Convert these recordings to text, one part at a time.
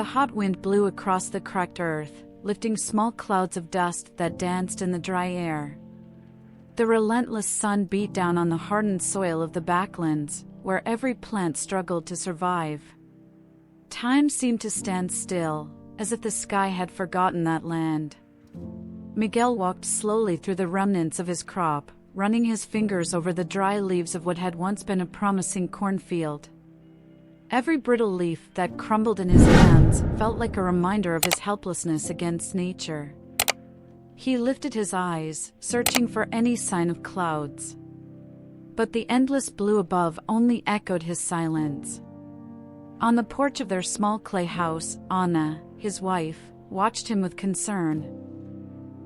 The hot wind blew across the cracked earth, lifting small clouds of dust that danced in the dry air. The relentless sun beat down on the hardened soil of the backlands, where every plant struggled to survive. Time seemed to stand still, as if the sky had forgotten that land. Miguel walked slowly through the remnants of his crop, running his fingers over the dry leaves of what had once been a promising cornfield. Every brittle leaf that crumbled in his hands felt like a reminder of his helplessness against nature. He lifted his eyes, searching for any sign of clouds. But the endless blue above only echoed his silence. On the porch of their small clay house, Anna, his wife, watched him with concern.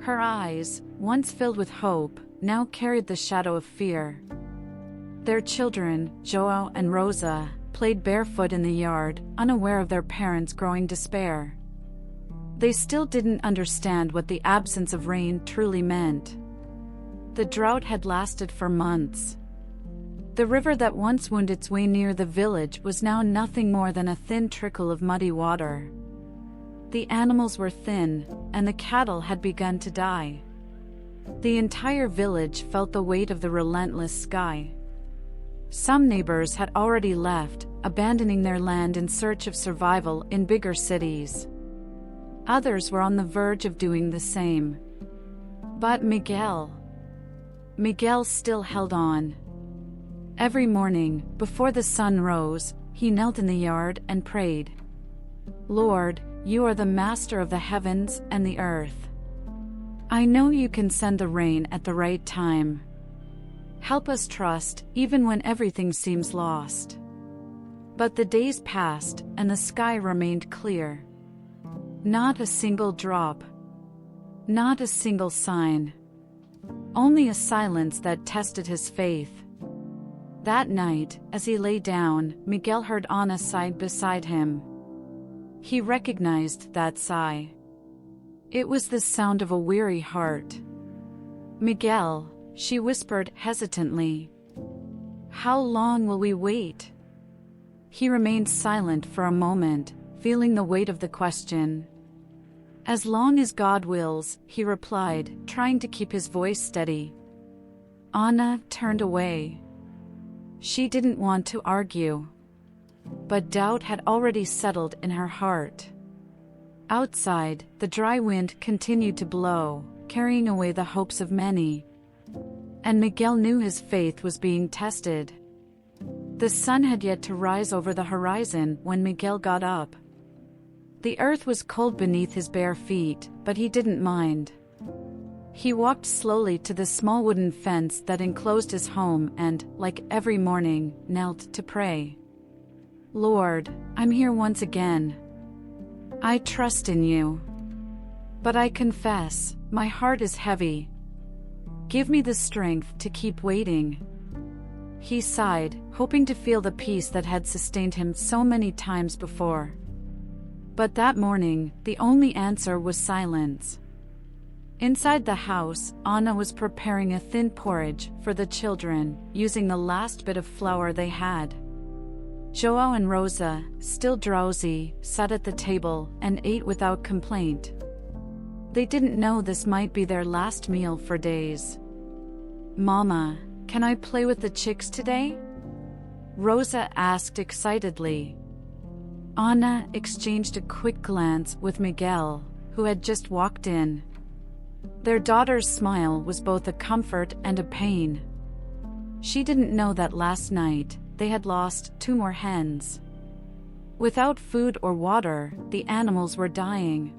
Her eyes, once filled with hope, now carried the shadow of fear. Their children, Joao and Rosa, played barefoot in the yard, unaware of their parents' growing despair. They still didn't understand what the absence of rain truly meant. The drought had lasted for months. The river that once wound its way near the village was now nothing more than a thin trickle of muddy water. The animals were thin, and the cattle had begun to die. The entire village felt the weight of the relentless sky. Some neighbors had already left, abandoning their land in search of survival in bigger cities. Others were on the verge of doing the same. But Miguel still held on. Every morning, before the sun rose, he knelt in the yard and prayed. "Lord, you are the master of the heavens and the earth. I know you can send the rain at the right time. Help us trust, even when everything seems lost." But the days passed, and the sky remained clear. Not a single drop. Not a single sign. Only a silence that tested his faith. That night, as he lay down, Miguel heard Anna sigh beside him. He recognized that sigh. It was the sound of a weary heart. "Miguel," she whispered hesitantly. "How long will we wait?" He remained silent for a moment, feeling the weight of the question. "As long as God wills," he replied, trying to keep his voice steady. Anna turned away. She didn't want to argue. But doubt had already settled in her heart. Outside, the dry wind continued to blow, carrying away the hopes of many. And Miguel knew his faith was being tested. The sun had yet to rise over the horizon when Miguel got up. The earth was cold beneath his bare feet, but he didn't mind. He walked slowly to the small wooden fence that enclosed his home and, like every morning, knelt to pray. "Lord, I'm here once again. I trust in you. But I confess, my heart is heavy. Give me the strength to keep waiting." He sighed, hoping to feel the peace that had sustained him so many times before. But that morning, the only answer was silence. Inside the house, Anna was preparing a thin porridge for the children, using the last bit of flour they had. Joao and Rosa, still drowsy, sat at the table and ate without complaint. They didn't know this might be their last meal for days. "Mama, can I play with the chicks today?" Rosa asked excitedly. Anna exchanged a quick glance with Miguel, who had just walked in. Their daughter's smile was both a comfort and a pain. She didn't know that last night, they had lost 2 more hens. Without food or water, the animals were dying.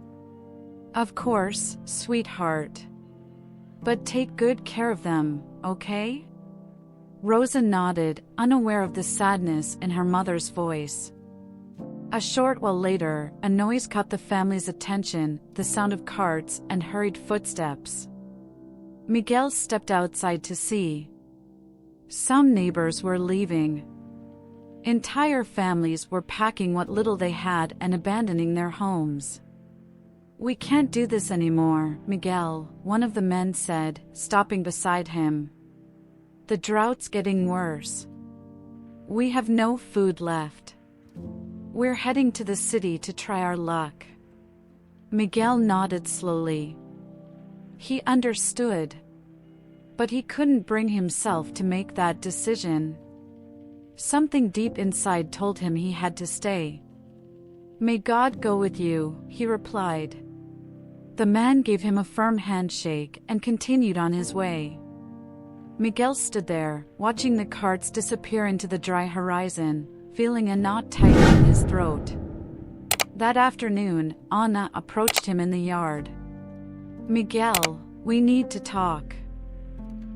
"Of course, sweetheart. But take good care of them, okay?" Rosa nodded, unaware of the sadness in her mother's voice. A short while later, a noise caught the family's attention, the sound of carts and hurried footsteps. Miguel stepped outside to see. Some neighbors were leaving. Entire families were packing what little they had and abandoning their homes. "We can't do this anymore, Miguel," one of the men said, stopping beside him. "The drought's getting worse. We have no food left. We're heading to the city to try our luck. Miguel nodded slowly. He understood. But he couldn't bring himself to make that decision. Something deep inside told him he had to stay. "May God go with you," he replied. The man gave him a firm handshake and continued on his way. Miguel stood there, watching the carts disappear into the dry horizon, feeling a knot tighten in his throat. That afternoon, Anna approached him in the yard. "Miguel, we need to talk."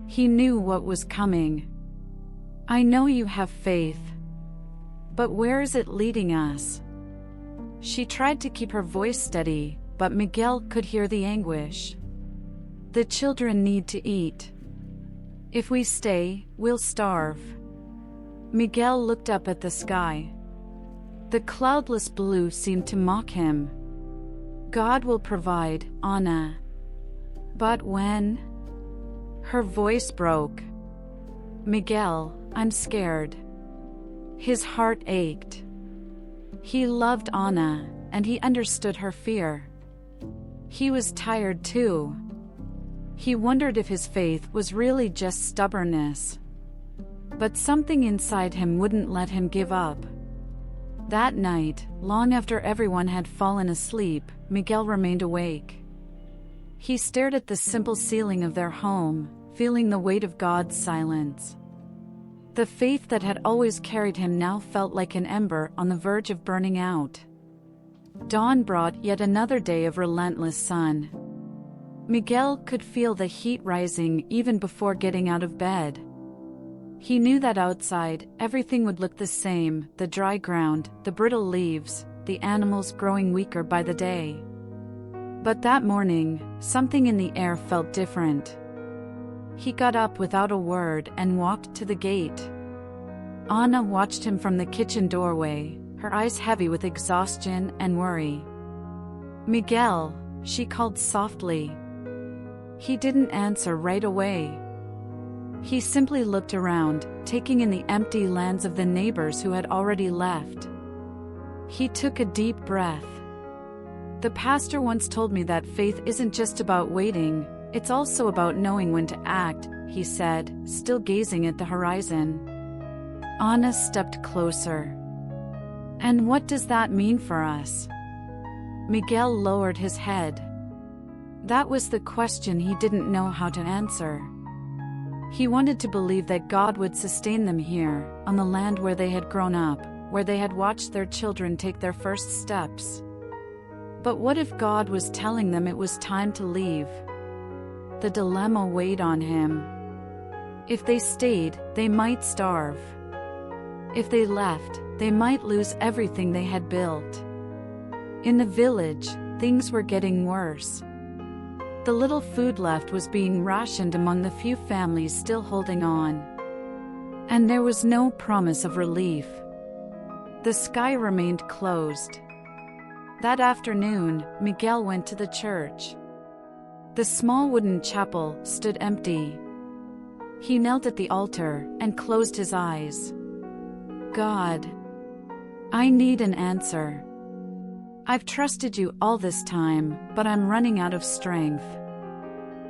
He knew what was coming. "I know you have faith. But where is it leading us?" She tried to keep her voice steady, but Miguel could hear the anguish. "The children need to eat. If we stay, we'll starve." Miguel looked up at the sky. The cloudless blue seemed to mock him. "God will provide, Anna." "But when?" Her voice broke. "Miguel, I'm scared." His heart ached. He loved Anna, and he understood her fear. He was tired too. He wondered if his faith was really just stubbornness. But something inside him wouldn't let him give up. That night, long after everyone had fallen asleep, Miguel remained awake. He stared at the simple ceiling of their home, feeling the weight of God's silence. The faith that had always carried him now felt like an ember on the verge of burning out. Dawn brought yet another day of relentless sun. Miguel could feel the heat rising even before getting out of bed. He knew that outside, everything would look the same: the dry ground, the brittle leaves, the animals growing weaker by the day. But that morning, something in the air felt different. He got up without a word and walked to the gate. Anna watched him from the kitchen doorway, her eyes heavy with exhaustion and worry. "Miguel," she called softly. He didn't answer right away. He simply looked around, taking in the empty lands of the neighbors who had already left. He took a deep breath. "The pastor once told me that faith isn't just about waiting, it's also about knowing when to act," he said, still gazing at the horizon. Anna stepped closer. "And what does that mean for us?" Miguel lowered his head. That was the question he didn't know how to answer. He wanted to believe that God would sustain them here, on the land where they had grown up, where they had watched their children take their first steps. But what if God was telling them it was time to leave? The dilemma weighed on him. If they stayed, they might starve. If they left, they might lose everything they had built. In the village, things were getting worse. The little food left was being rationed among the few families still holding on. And there was no promise of relief. The sky remained closed. That afternoon, Miguel went to the church. The small wooden chapel stood empty. He knelt at the altar and closed his eyes. "God, I need an answer. I've trusted you all this time, but I'm running out of strength.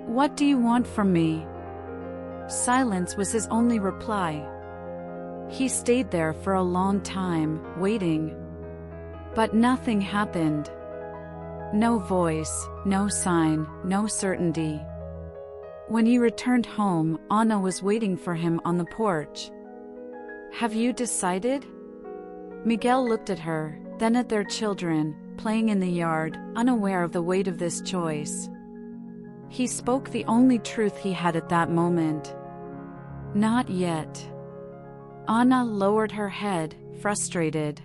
What do you want from me?" Silence was his only reply. He stayed there for a long time, waiting. But nothing happened. No voice, no sign, no certainty. When he returned home, Anna was waiting for him on the porch. "Have you decided?" Miguel looked at her, then at their children, playing in the yard, unaware of the weight of this choice. He spoke the only truth he had at that moment. "Not yet." Anna lowered her head, frustrated.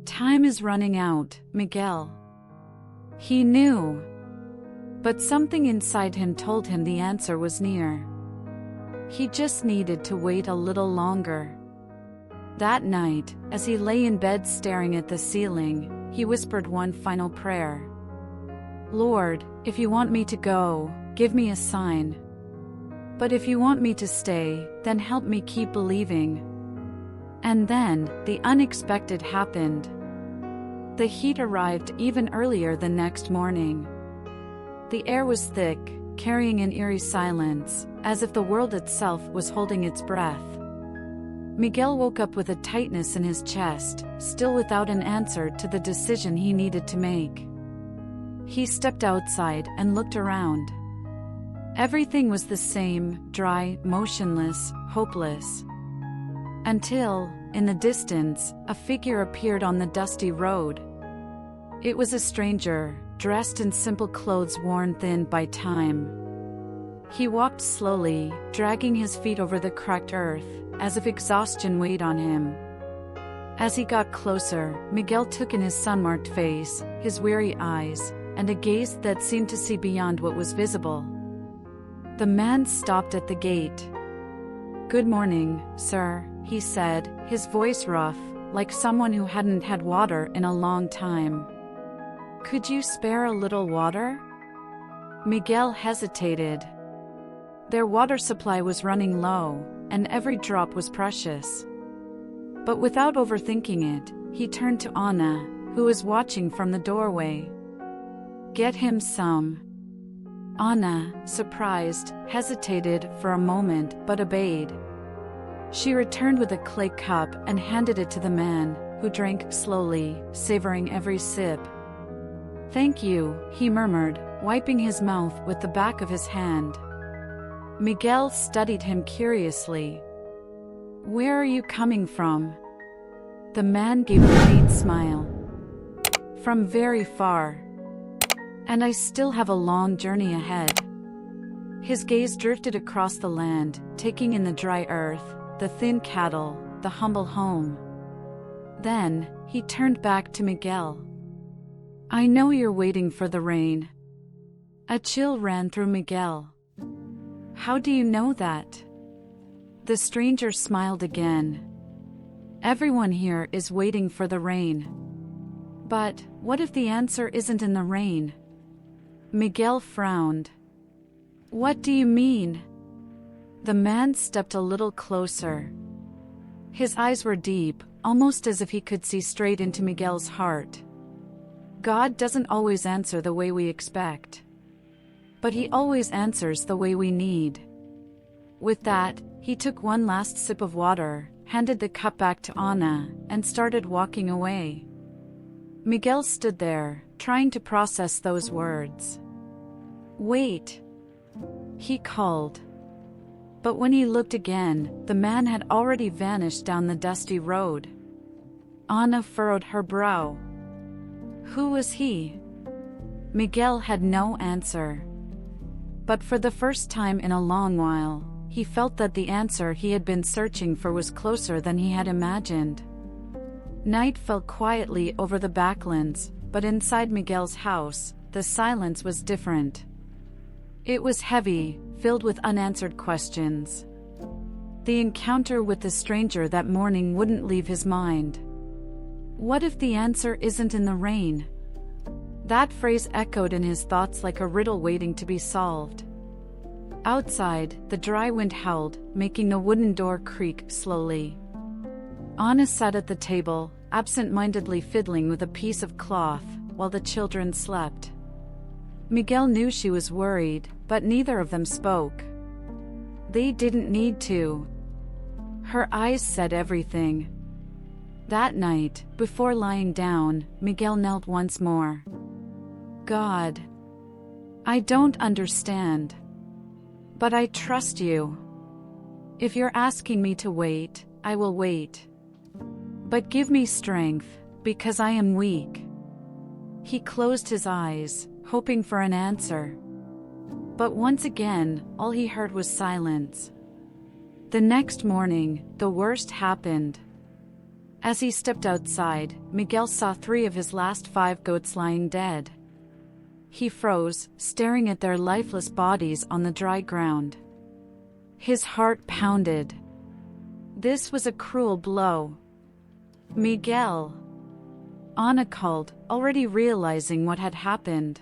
"Time is running out, Miguel." He knew. But something inside him told him the answer was near. He just needed to wait a little longer. That night, as he lay in bed staring at the ceiling, he whispered one final prayer. "Lord, if you want me to go, give me a sign. But if you want me to stay, then help me keep believing." And then, the unexpected happened. The heat arrived even earlier the next morning. The air was thick, carrying an eerie silence, as if the world itself was holding its breath. Miguel woke up with a tightness in his chest, still without an answer to the decision he needed to make. He stepped outside and looked around. Everything was the same, dry, motionless, hopeless. Until, in the distance, a figure appeared on the dusty road. It was a stranger, dressed in simple clothes worn thin by time. He walked slowly, dragging his feet over the cracked earth, as if exhaustion weighed on him. As he got closer, Miguel took in his sun-marked face, his weary eyes, and a gaze that seemed to see beyond what was visible. The man stopped at the gate. "Good morning, sir," he said, his voice rough, like someone who hadn't had water in a long time. "Could you spare a little water?" Miguel hesitated. Their water supply was running low, and every drop was precious. But without overthinking it, he turned to Anna, who was watching from the doorway. "Get him some." Anna, surprised, hesitated for a moment but obeyed. She returned with a clay cup and handed it to the man, who drank slowly, savoring every sip. "Thank you," he murmured, wiping his mouth with the back of his hand. Miguel studied him curiously. "Where are you coming from?" The man gave a faint smile. "From very far. And I still have a long journey ahead." His gaze drifted across the land, taking in the dry earth, the thin cattle, the humble home. Then, he turned back to Miguel. "I know you're waiting for the rain." A chill ran through Miguel. "How do you know that?" The stranger smiled again. "Everyone here is waiting for the rain." "But, what if the answer isn't in the rain?" Miguel frowned. "What do you mean?" The man stepped a little closer. His eyes were deep, almost as if he could see straight into Miguel's heart. God doesn't always answer the way we expect. But he always answers the way we need. With that, he took one last sip of water, handed the cup back to Anna, and started walking away. Miguel stood there, trying to process those words. "Wait," he called. But when he looked again, the man had already vanished down the dusty road. Anna furrowed her brow. Who was he? Miguel had no answer. But for the first time in a long while, he felt that the answer he had been searching for was closer than he had imagined. Night fell quietly over the backlands, but inside Miguel's house, the silence was different. It was heavy, filled with unanswered questions. The encounter with the stranger that morning wouldn't leave his mind. What if the answer isn't in the rain? That phrase echoed in his thoughts like a riddle waiting to be solved. Outside, the dry wind howled, making the wooden door creak slowly. Anna sat at the table, absent-mindedly fiddling with a piece of cloth, while the children slept. Miguel knew she was worried, but neither of them spoke. They didn't need to. Her eyes said everything. That night, before lying down, Miguel knelt once more. God, I don't understand. But I trust you. If you're asking me to wait, I will wait. But give me strength, because I am weak. He closed his eyes, hoping for an answer. But once again, all he heard was silence. The next morning, the worst happened. As he stepped outside, Miguel saw 3 of his last 5 goats lying dead. He froze, staring at their lifeless bodies on the dry ground. His heart pounded. This was a cruel blow. Miguel! Anna called, already realizing what had happened.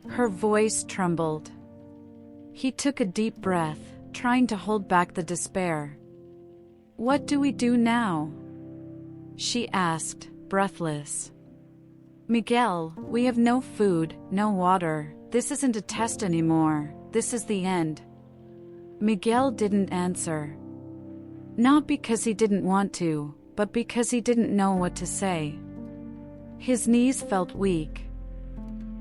Her voice trembled. He took a deep breath, trying to hold back the despair. What do we do now? She asked, breathless. Miguel, we have no food, no water. This isn't a test anymore. This is the end. Miguel didn't answer. Not because he didn't want to, but because he didn't know what to say. His knees felt weak.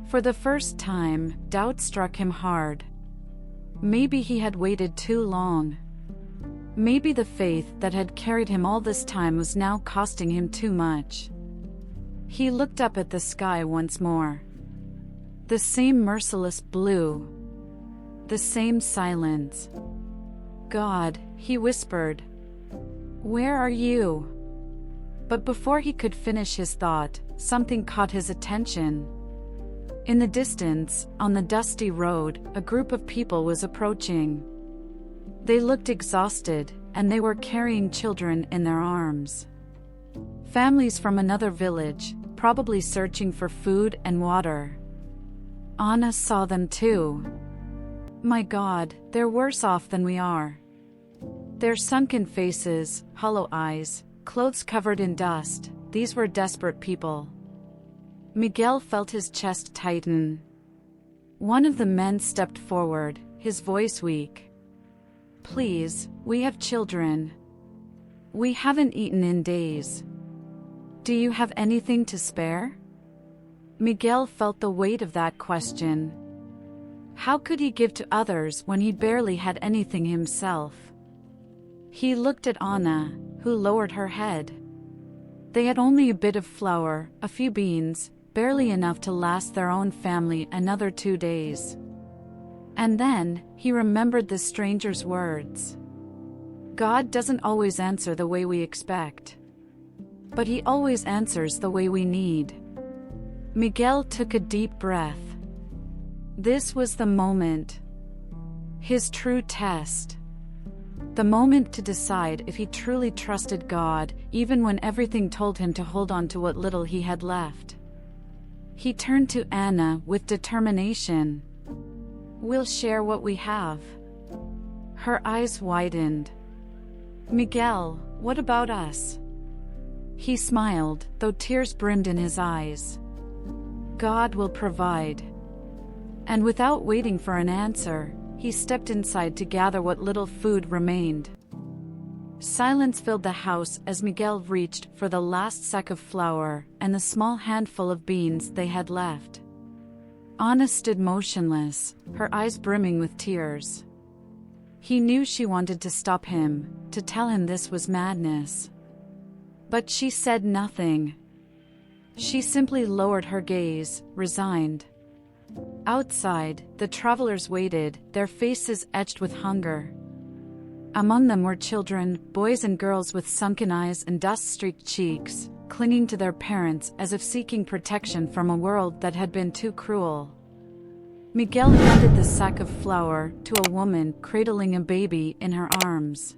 For the first time, doubt struck him hard. Maybe he had waited too long. Maybe the faith that had carried him all this time was now costing him too much. He looked up at the sky once more. The same merciless blue. The same silence. God, he whispered. Where are you? But before he could finish his thought, something caught his attention. In the distance, on the dusty road, a group of people was approaching. They looked exhausted, and they were carrying children in their arms. Families from another village, probably searching for food and water. Anna saw them too. My God, they're worse off than we are. Their sunken faces, hollow eyes, clothes covered in dust, these were desperate people. Miguel felt his chest tighten. One of the men stepped forward, his voice weak. Please, we have children. We haven't eaten in days. Do you have anything to spare? Miguel felt the weight of that question. How could he give to others when he barely had anything himself? He looked at Anna, who lowered her head. They had only a bit of flour, a few beans, barely enough to last their own family another 2 days. And then, he remembered the stranger's words. God doesn't always answer the way we expect. But he always answers the way we need. Miguel took a deep breath. This was the moment. His true test. The moment to decide if he truly trusted God, even when everything told him to hold on to what little he had left. He turned to Anna with determination. We'll share what we have. Her eyes widened. Miguel, what about us? He smiled, though tears brimmed in his eyes. God will provide. And without waiting for an answer, he stepped inside to gather what little food remained. Silence filled the house as Miguel reached for the last sack of flour and the small handful of beans they had left. Anna stood motionless, her eyes brimming with tears. He knew she wanted to stop him, to tell him this was madness. But she said nothing. She simply lowered her gaze, resigned. Outside, the travelers waited, their faces etched with hunger. Among them were children, boys and girls with sunken eyes and dust-streaked cheeks, clinging to their parents as if seeking protection from a world that had been too cruel. Miguel handed the sack of flour to a woman cradling a baby in her arms.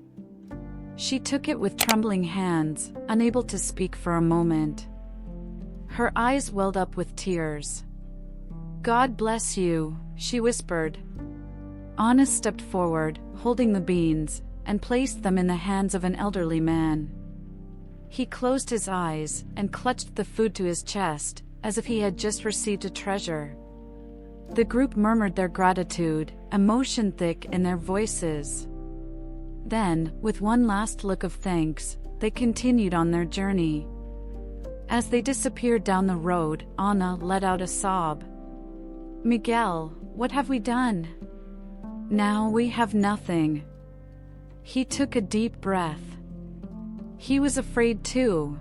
She took it with trembling hands, unable to speak for a moment. Her eyes welled up with tears. God bless you, she whispered. Anna stepped forward, holding the beans, and placed them in the hands of an elderly man. He closed his eyes and clutched the food to his chest, as if he had just received a treasure. The group murmured their gratitude, emotion thick in their voices. Then, with one last look of thanks, they continued on their journey. As they disappeared down the road, Anna let out a sob. Miguel, what have we done? Now we have nothing. He took a deep breath. He was afraid too.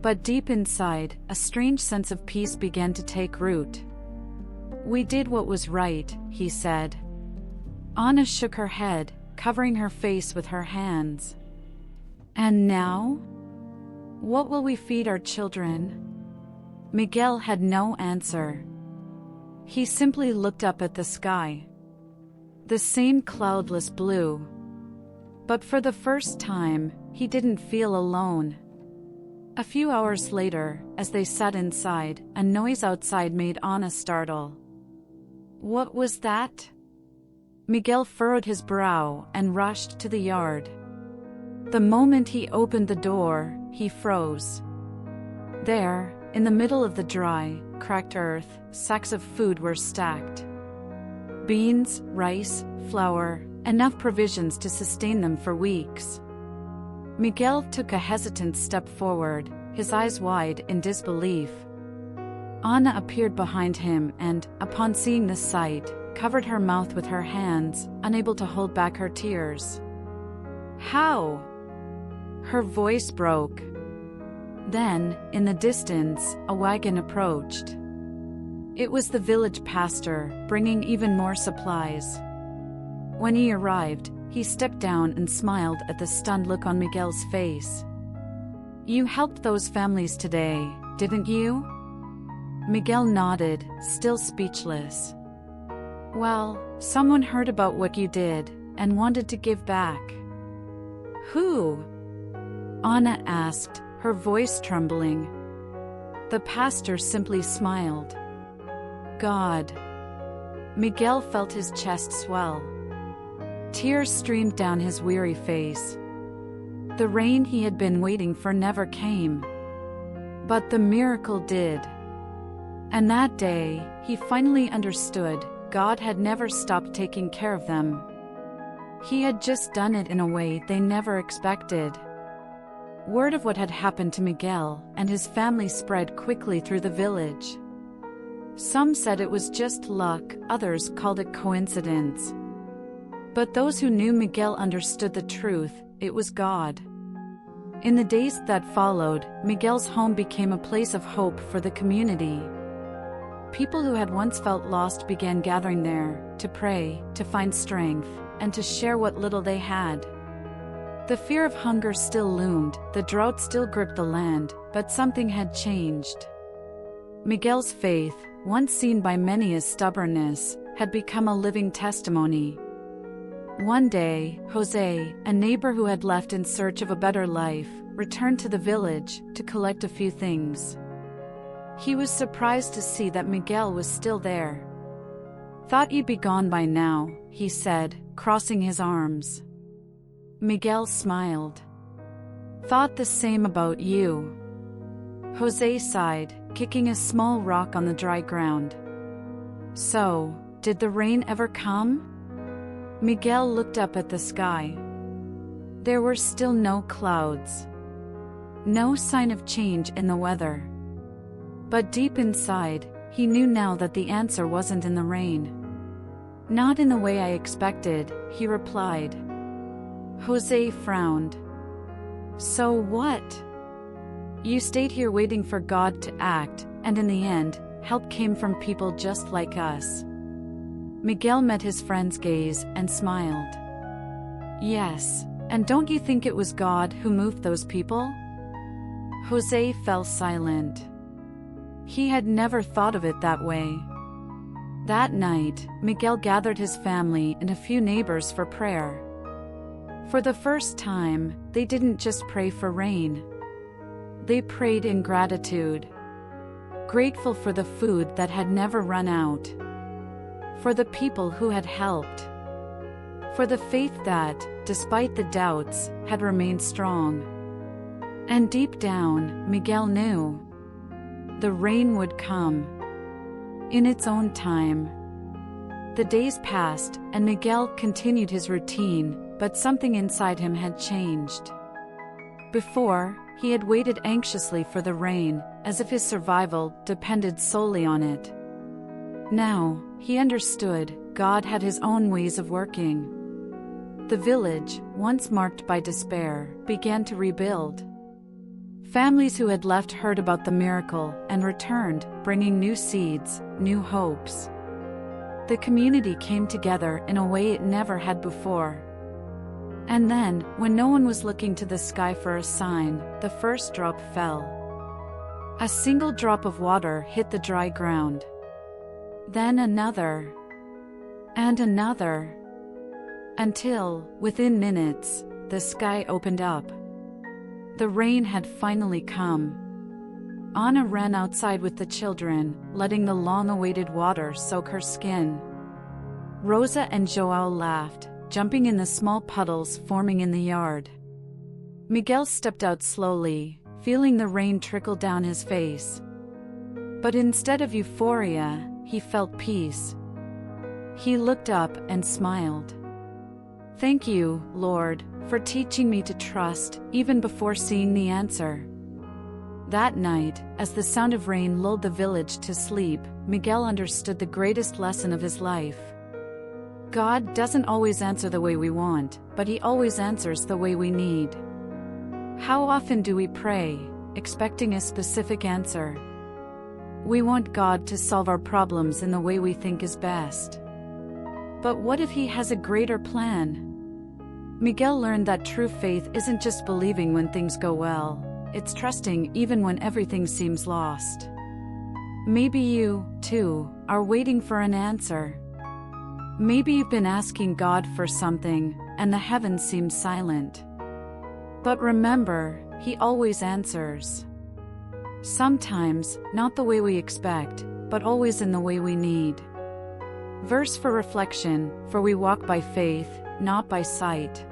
But deep inside, a strange sense of peace began to take root. We did what was right, he said. Anna shook her head, covering her face with her hands. And now? What will we feed our children? Miguel had no answer. He simply looked up at the sky. The same cloudless blue. But for the first time, he didn't feel alone. A few hours later, as they sat inside, a noise outside made Anna startle. What was that? Miguel furrowed his brow and rushed to the yard. The moment he opened the door, he froze. There, In the middle of the dry, cracked earth, sacks of food were stacked. Beans, rice, flour, enough provisions to sustain them for weeks. Miguel took a hesitant step forward, his eyes wide in disbelief. Anna appeared behind him and, upon seeing the sight, covered her mouth with her hands, unable to hold back her tears. "How?" Her voice broke. Then, in the distance, a wagon approached. It was the village pastor, bringing even more supplies. When he arrived, he stepped down and smiled at the stunned look on Miguel's face. "You helped those families today, didn't you?" Miguel nodded, still speechless. "Well, someone heard about what you did, and wanted to give back." "Who?" Anna asked, her voice trembling. The pastor simply smiled. "God." Miguel felt his chest swell. Tears streamed down his weary face. The rain he had been waiting for never came. But the miracle did. And that day, he finally understood God had never stopped taking care of them. He had just done it in a way they never expected. Word of what had happened to Miguel and his family spread quickly through the village. Some said it was just luck, others called it coincidence. But those who knew Miguel understood the truth, it was God. In the days that followed, Miguel's home became a place of hope for the community. People who had once felt lost began gathering there, to pray, to find strength, and to share what little they had. The fear of hunger still loomed, the drought still gripped the land, but something had changed. Miguel's faith, once seen by many as stubbornness, had become a living testimony. One day, Jose, a neighbor who had left in search of a better life, returned to the village to collect a few things. He was surprised to see that Miguel was still there. "Thought you'd be gone by now," he said, crossing his arms. Miguel smiled. "Thought the same about you." Jose sighed, kicking a small rock on the dry ground. "So, did the rain ever come?" Miguel looked up at the sky. There were still no clouds. No sign of change in the weather. But deep inside, he knew now that the answer wasn't in the rain. "Not in the way I expected," he replied. Jose frowned. "So what?" "You stayed here waiting for God to act, and in the end, help came from people just like us." Miguel met his friend's gaze and smiled. "Yes, and don't you think it was God who moved those people?" Jose fell silent. He had never thought of it that way. That night, Miguel gathered his family and a few neighbors for prayer. For the first time, they didn't just pray for rain. They prayed in gratitude. Grateful for the food that had never run out. For the people who had helped. For the faith that, despite the doubts, had remained strong. And deep down, Miguel knew the rain would come. In its own time. The days passed, and Miguel continued his routine, but something inside him had changed. Before, he had waited anxiously for the rain, as if his survival depended solely on it. Now, he understood, God had his own ways of working. The village, once marked by despair, began to rebuild. Families who had left heard about the miracle and returned, bringing new seeds, new hopes. The community came together in a way it never had before. And then, when no one was looking to the sky for a sign, the first drop fell. A single drop of water hit the dry ground. Then another. And another. Until, within minutes, the sky opened up. The rain had finally come. Anna ran outside with the children, letting the long-awaited water soak her skin. Rosa and Joao laughed, jumping in the small puddles forming in the yard. Miguel stepped out slowly, feeling the rain trickle down his face. But instead of euphoria, he felt peace. He looked up and smiled. "Thank you, Lord, for teaching me to trust, even before seeing the answer." That night, as the sound of rain lulled the village to sleep, Miguel understood the greatest lesson of his life. God doesn't always answer the way we want, but He always answers the way we need. How often do we pray, expecting a specific answer? We want God to solve our problems in the way we think is best. But what if He has a greater plan? Miguel learned that true faith isn't just believing when things go well, it's trusting even when everything seems lost. Maybe you, too, are waiting for an answer. Maybe you've been asking God for something, and the heavens seem silent. But remember, He always answers. Sometimes, not the way we expect, but always in the way we need. Verse for reflection, for we walk by faith, not by sight.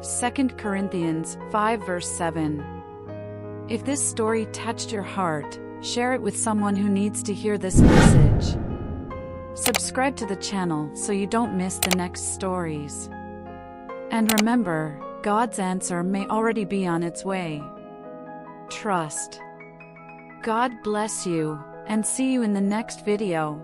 2 Corinthians 5 verse 7. If this story touched your heart, share it with someone who needs to hear this message. Subscribe to the channel so you don't miss the next stories. And remember, God's answer may already be on its way. Trust. God bless you, and see you in the next video.